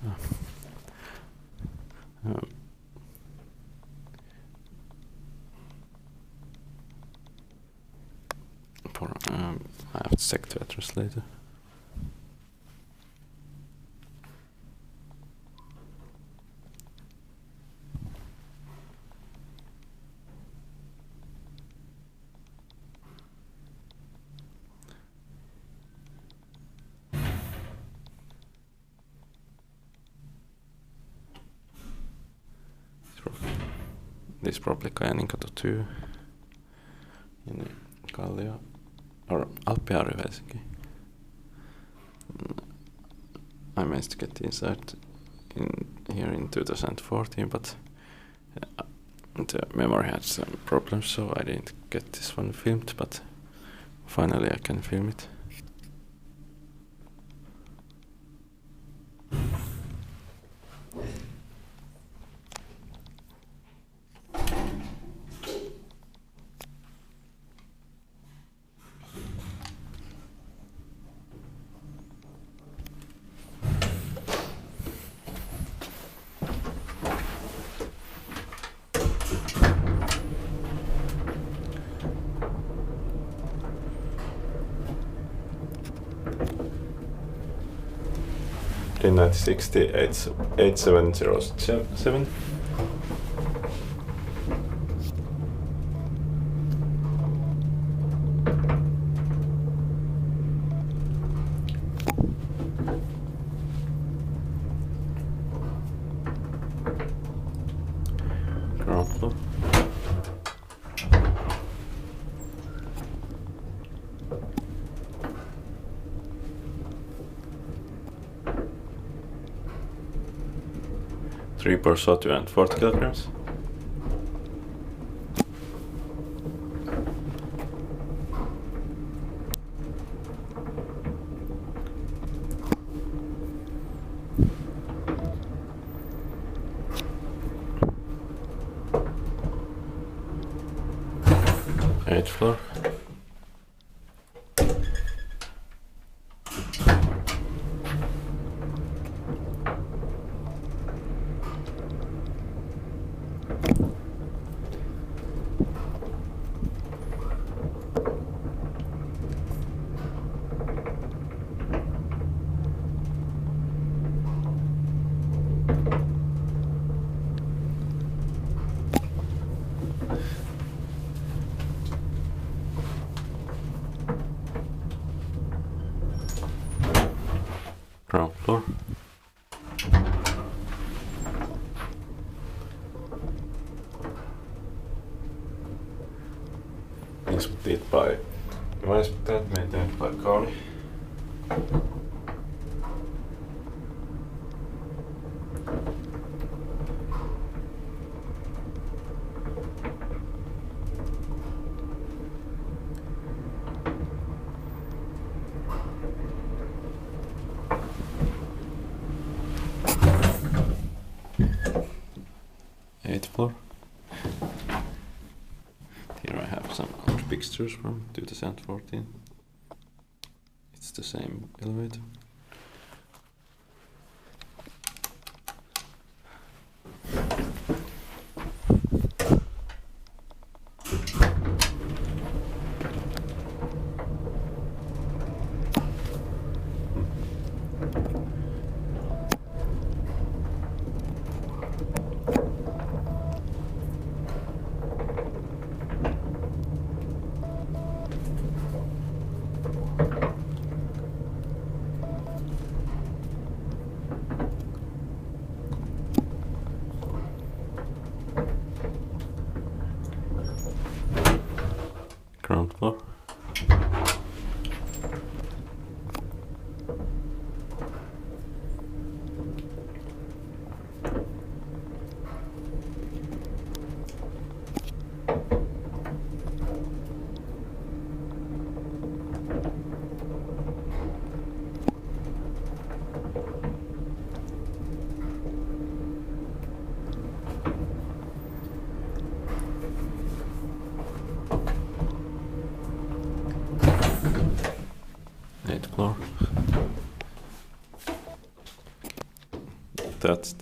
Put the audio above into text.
I have to check the address later. This is probably Porvoonkatu 2 in Kallio or Alppiharju, Helsinki. I managed to get inside here in 2014, but the memory had some problems, so I didn't get this one filmed, but finally I can film it. In 8707. Ground floor. Three per sotu and 40 kilograms. Eighth floor. Ground floor. Inspected by maintained by Kone. Eighth floor. Here I have some old pictures from 2014. It's the same elevator. that